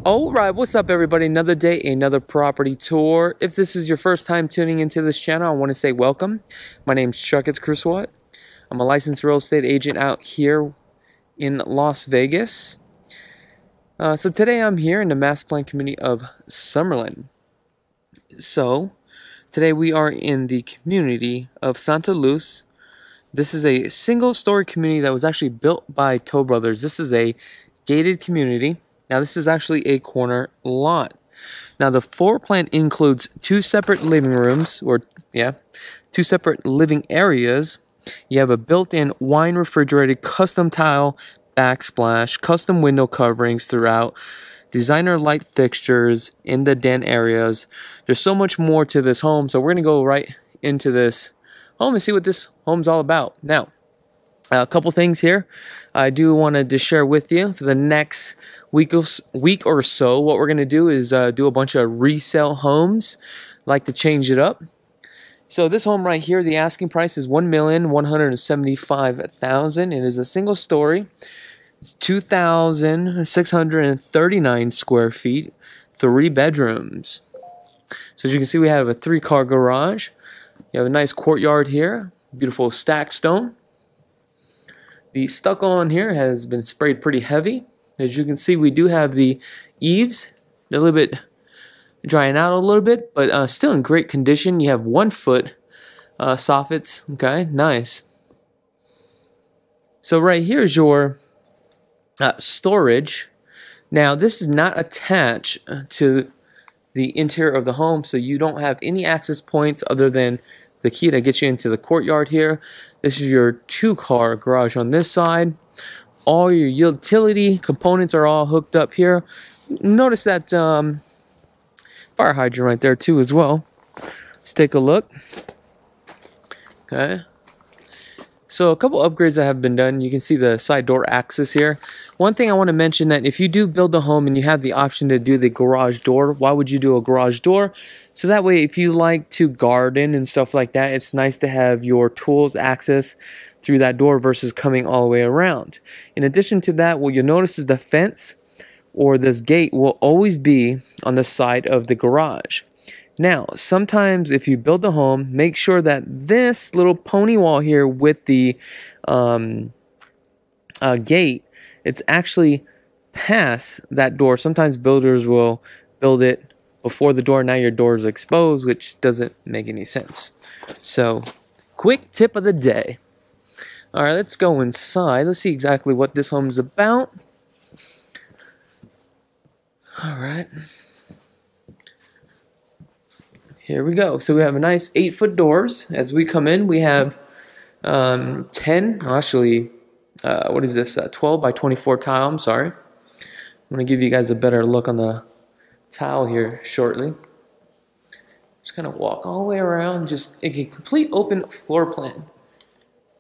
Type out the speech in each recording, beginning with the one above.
Alright, what's up everybody? Another day, another property tour. If this is your first time tuning into this channel, I want to say welcome. My name's Krulsawat. I'm a licensed real estate agent out here in Las Vegas. So today I'm here in the master plan community of Summerlin. So today we are in the community of Santaluz. This is a single-story community that was actually built by Toll Brothers. This is a gated community. Now this is actually a corner lot. Now the floor plan includes two separate living rooms, two separate living areas. You have a built-in wine refrigerated custom tile backsplash, custom window coverings throughout, designer light fixtures in the den areas. There's so much more to this home, so we're going to go right into this home and see what this home's all about. Now, a couple things here I do want to just share with you for the next week or so. What we're going to do is do a bunch of resale homes. Like to change it up. So this home right here, the asking price is $1,175,000. It is a single story. It's 2,639 square feet, 3 bedrooms. So as you can see, we have a 3-car garage. You have a nice courtyard here, beautiful stacked stone. The stucco on here has been sprayed pretty heavy. As you can see, we do have the eaves. They're a little bit drying out a little bit, but still in great condition. You have 1-foot soffits. Okay, nice. So right here is your storage. Now this is not attached to the interior of the home, so you don't have any access points other than the key that gets you into the courtyard here. This is your 2-car garage on this side. All your utility components are all hooked up here. Notice that fire hydrant right there too as well. Let's take a look. Okay. So a couple upgrades that have been done. You can see the side door access here. One thing I want to mention, that if you do build a home and you have the option to do the garage door, why would you do a garage door? So that way, if you like to garden and stuff like that, it's nice to have your tools access through that door versus coming all the way around. In addition to that, what you'll notice is the fence or this gate will always be on the side of the garage. Now, sometimes if you build a home, make sure that this little pony wall here with the gate, it's actually past that door. Sometimes builders will build it before the door. Now your door is exposed, which doesn't make any sense. So, quick tip of the day. All right, let's go inside. Let's see exactly what this home is about. All right. Here we go. So we have a nice 8-foot doors. As we come in, we have 10, actually, what is this? 12 by 24 tile. I'm sorry. I'm going to give you guys a better look on the tile here shortly. Just kind of walk all the way around, just a complete open floor plan.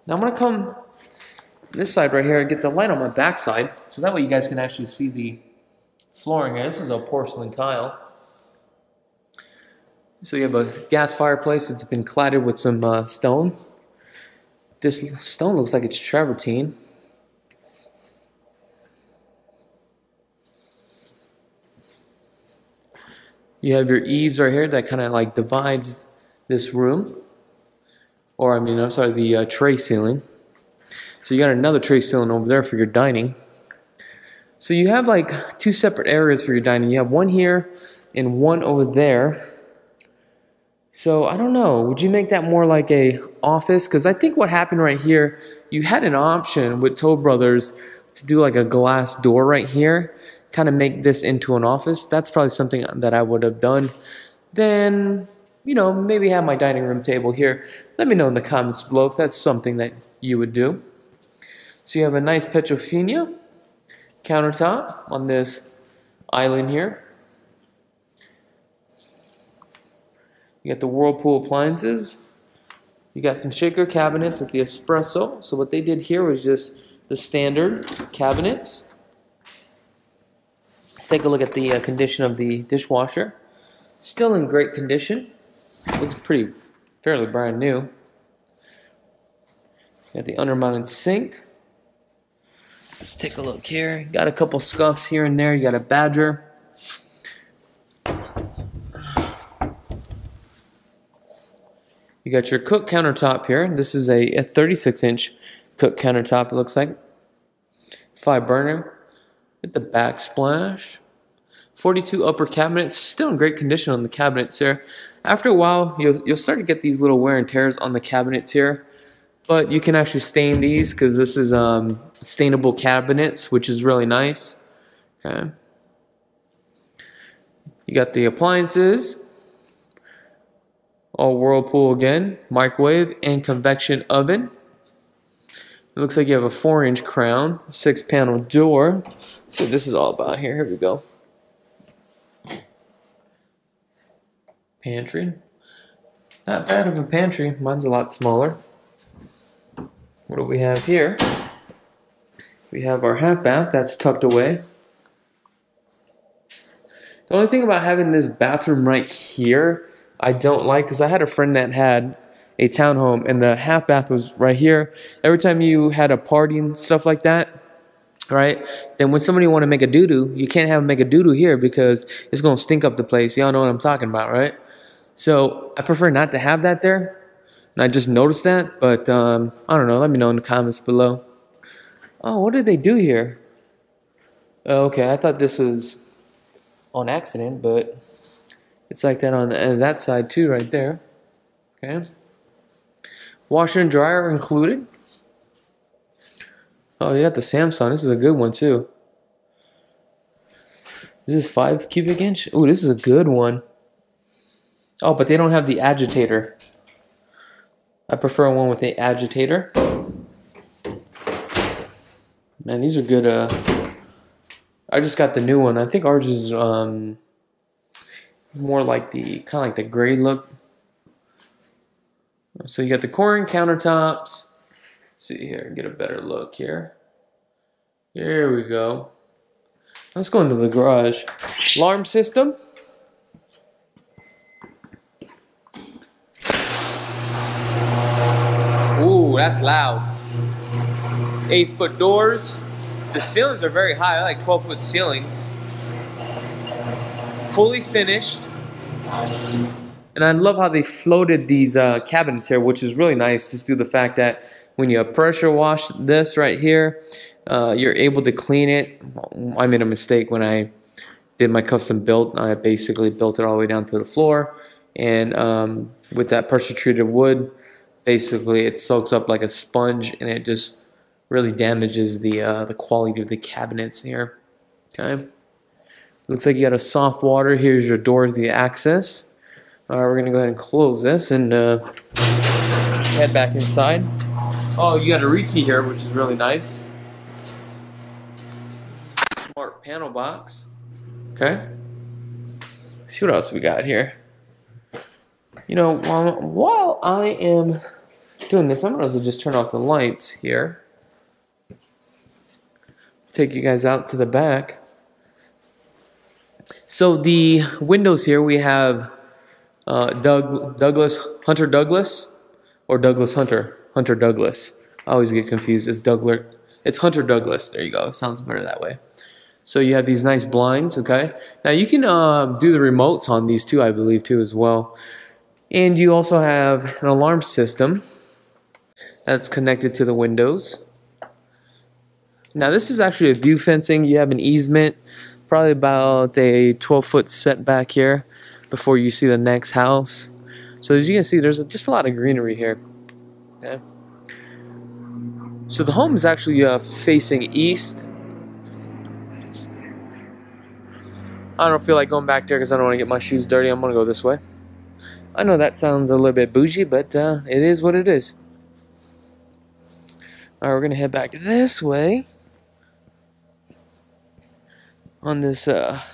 Now I'm going to come this side right here and get the light on my back side, so that way you guys can actually see the flooring here. This is a porcelain tile. So you have a gas fireplace. It's been cladded with some stone. This stone looks like it's travertine. You have your eaves right here that kind of like divides this room. Or, I'm sorry, the tray ceiling. So you got another tray ceiling over there for your dining. So you have like 2 separate areas for your dining. You have one here and one over there. So I don't know, would you make that more like a office? Because I think what happened right here, you had an option with Toll Brothers to do like a glass door right here, kind of make this into an office. That's probably something that I would have done. Then, maybe have my dining room table here. Let me know in the comments below if that's something that you would do. So you have a nice Pkwy countertop on this island here. You got the Whirlpool appliances. You got some shaker cabinets with the espresso. So what they did here was just the standard cabinets. Let's take a look at the condition of the dishwasher. Still in great condition. Looks fairly brand new. You got the undermounted sink. Let's take a look here. Got a couple scuffs here and there. You got a badger. You got your cook countertop here. This is a 36-inch cook countertop, it looks like. 5 burner with the backsplash. 42 upper cabinets, still in great condition on the cabinets here. After a while, you'll start to get these little wear and tears on the cabinets here. But you can actually stain these because this is stainable cabinets, which is really nice. Okay. You got the appliances. All Whirlpool again. Microwave and convection oven. It looks like you have a 4-inch crown. 6-panel door. Let's see what this is all about here. Here we go. Pantry. Not bad of a pantry. Mine's a lot smaller. What do we have here? We have our half bath that's tucked away. The only thing about having this bathroom right here I don't like, because I had a friend that had a townhome and the half bath was right here. Every time you had a party and stuff like that, right, then when somebody want to make a doo-doo, you can't have them make a doo-doo here because it's going to stink up the place. Y'all know what I'm talking about, right? So I prefer not to have that there. And I just noticed that, but I don't know. Let me know in the comments below. Oh, what did they do here? Oh, okay, I thought this was on accident, but it's like that on that side too, right there. Okay. Washer and dryer included. Oh, you got the Samsung. This is a good one too. Is this 5 cubic inch? Ooh, this is a good one. Oh, but they don't have the agitator. I prefer one with the agitator. Man, these are good. I just got the new one. I think ours is more like the kind of like the gray look. So you got the Korean countertops. Let's see here, get a better look here. Here we go. Let's go into the garage. Alarm system. Ooh, that's loud. 8-foot doors. The ceilings are very high. I like 12-foot ceilings. Fully finished. And I love how they floated these cabinets here, which is really nice, just due to the fact that when you pressure wash this right here, you're able to clean it. I made a mistake when I did my custom build. I basically built it all the way down to the floor. And with that pressure treated wood, basically it soaks up like a sponge and it just really damages the quality of the cabinets here. Okay. Looks like you got a soft water. Here's your door to the access. Alright, we're going to go ahead and close this and head back inside. Oh, you got a reachie here, which is really nice. Smart panel box. Okay. Let's see what else we got here. You know, while I am doing this, I'm going to just turn off the lights here. Take you guys out to the back. So the windows here, we have Douglas, Hunter Douglas, or Douglas Hunter, Hunter Douglas. I always get confused. It's Hunter Douglas. There you go. It sounds better that way. So you have these nice blinds, okay? Now you can do the remotes on these too, I believe, too, as well. And you also have an alarm system that's connected to the windows. Now this is actually a view fencing. You have an easement, probably about a 12-foot setback here before you see the next house. So as you can see, there's just a lot of greenery here. Okay. So the home is actually facing east. I don't feel like going back there because I don't want to get my shoes dirty. I'm going to go this way. I know that sounds a little bit bougie, but it is what it is. Alright, we're going to head back this way. On this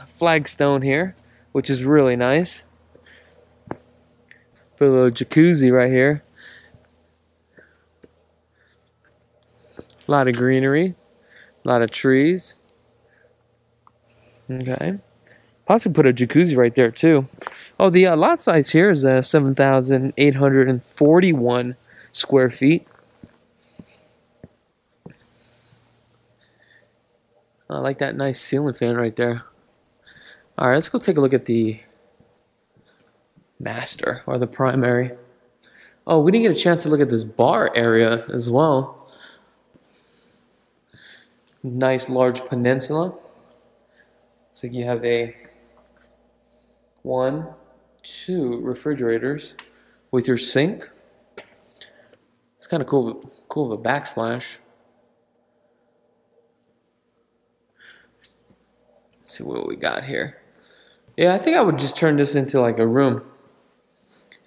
flagstone here, which is really nice. Put a little jacuzzi right here. A lot of greenery. A lot of trees. Okay. Possibly put a jacuzzi right there too. Oh, the lot size here is 7,841 square feet. I like that nice ceiling fan right there. Alright, let's go take a look at the master, or the primary. Oh, we didn't get a chance to look at this bar area as well. Nice large peninsula. Looks like you have a 1, 2 refrigerators with your sink. It's kind of cool of a backsplash. Let's see what we got here. Yeah, I think I would just turn this into like a room.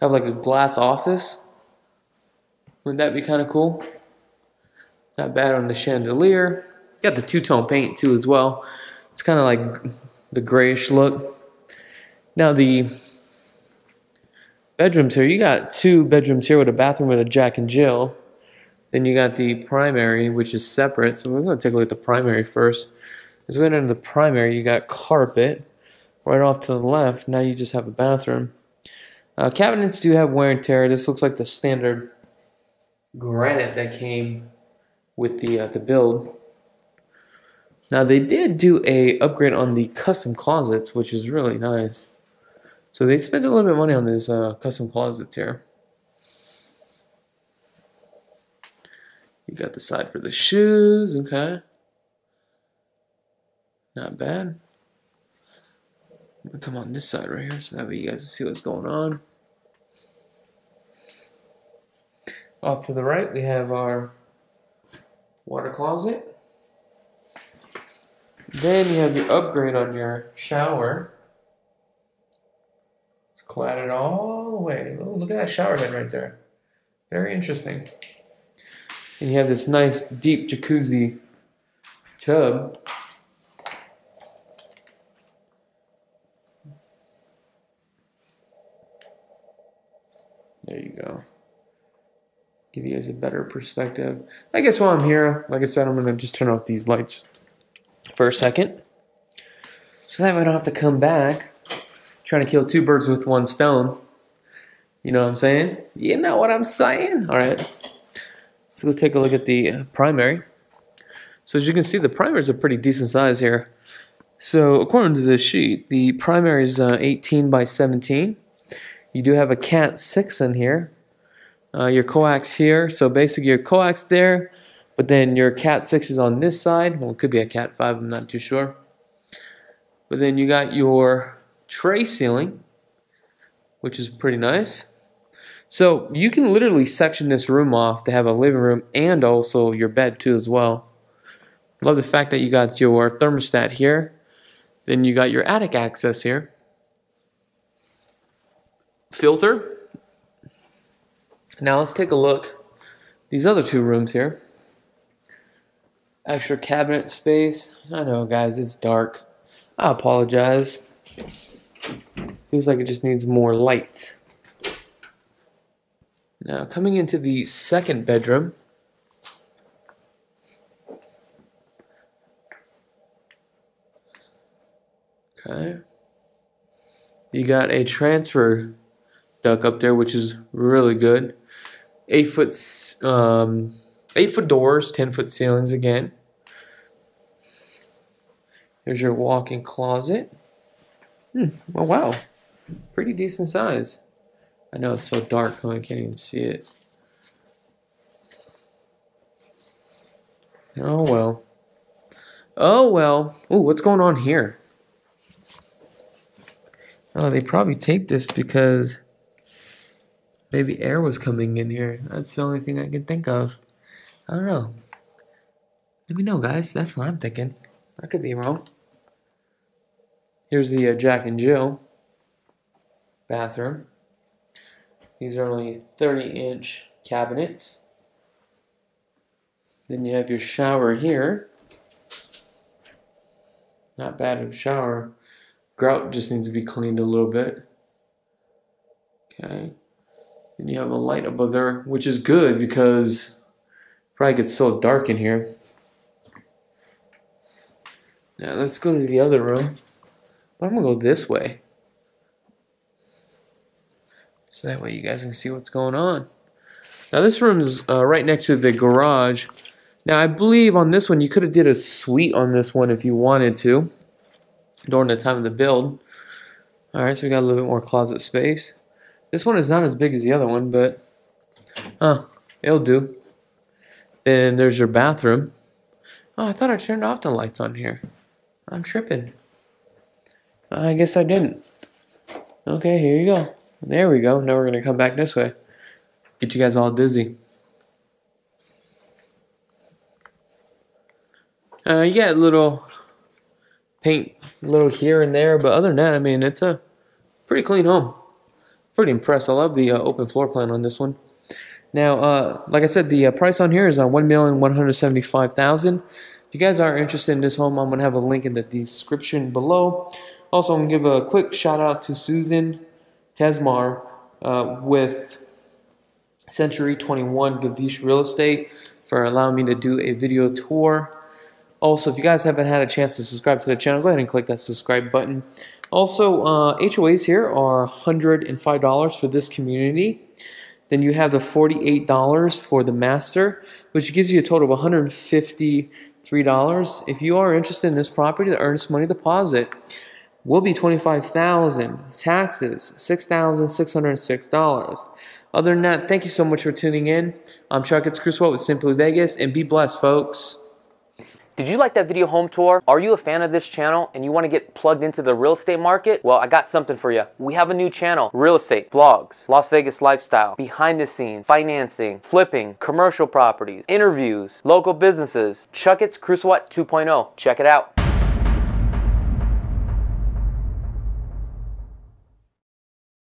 Have like a glass office. Wouldn't that be kind of cool? Not bad on the chandelier. Got the two-tone paint too as well. It's kind of like the grayish look. Now the bedrooms here, you got 2 bedrooms here with a bathroom with a Jack and Jill. Then you got the primary, which is separate. So we're going to take a look at the primary first. As we enter the primary, you got carpet. Right off to the left, now you just have a bathroom. Cabinets do have wear and tear. This looks like the standard granite that came with the build. Now they did do a upgrade on the custom closets, which is really nice. So they spent a little bit of money on these custom closets here. You got the side for the shoes, okay. Not bad. I'm gonna come on this side right here so that way you guys can see what's going on. Off to the right, we have our water closet. Then you have your upgrade on your shower. It's cladded all the way. Oh, look at that shower head right there. Very interesting. And you have this nice deep jacuzzi tub. There you go. Give you guys a better perspective. I guess while I'm here, like I said, I'm going to just turn off these lights for a second. So that way I don't have to come back trying to kill 2 birds with 1 stone. You know what I'm saying? You know what I'm saying? All right. Let's go take a look at the primary. So as you can see, the primary is a pretty decent size here. So according to this sheet, the primary is 18 by 17. You do have a Cat 6 in here. Your coax here. So basically your coax there, but then your Cat 6 is on this side. Well, it could be a Cat 5, I'm not too sure. But then you got your tray ceiling, which is pretty nice. So you can literally section this room off to have a living room and also your bed too as well. Love the fact that you got your thermostat here. Then you got your attic access here. Filter. Now let's take a look. These other 2 rooms here. Extra cabinet space. I know guys, it's dark. I apologize. Feels like it just needs more light. Now coming into the second bedroom. Okay. You got a transfer duct up there, which is really good. 8 foot doors, 10-foot ceilings again. There's your walk-in closet. Oh wow, pretty decent size. I know it's so dark, I can't even see it. Oh well. Oh well. Ooh, what's going on here? Oh, they probably taped this because maybe air was coming in here. That's the only thing I can think of. I don't know. Let me know, guys. That's what I'm thinking. I could be wrong. Here's the Jack and Jill bathroom. These are only 30-inch cabinets. Then you have your shower here. Not bad of a shower. Grout just needs to be cleaned a little bit. Okay. Then you have a light above there, which is good because it probably gets so dark in here. Now let's go to the other room. But I'm going to go this way. So that way you guys can see what's going on. Now this room is right next to the garage. Now I believe on this one you could have did a suite on this one if you wanted to during the time of the build. Alright, so we got a little bit more closet space. This one is not as big as the other one, but Huh, it'll do. Then there's your bathroom. Oh, I thought I turned off the lights on here. I'm tripping. I guess I didn't. Okay, here you go. There we go. Now we're going to come back this way. Get you guys all dizzy. You got a little paint, a little here and there, but other than that, I mean, it's a pretty clean home. Pretty impressed. I love the open floor plan on this one. Now, like I said, the price on here is $1,175,000. If you guys are interested in this home, I'm going to have a link in the description below. Also, I'm going to give a quick shout out to Susan Tesmar with Century 21 Gavish Real Estate for allowing me to do a video tour. Also, if you guys haven't had a chance to subscribe to the channel, go ahead and click that subscribe button. Also, HOAs here are $105 for this community. Then you have the $48 for the master, which gives you a total of $153. If you are interested in this property, the earnest money deposit will be $25,000. Taxes, $6,606. Other than that, thank you so much for tuning in. I'm Krulsawat with Simply Vegas, and be blessed, folks. Did you like that video home tour? Are you a fan of this channel and you want to get plugged into the real estate market? Well, I got something for you. We have a new channel, real estate, vlogs, Las Vegas lifestyle, behind the scenes, financing, flipping, commercial properties, interviews, local businesses, Krulsawat 2.0. Check it out.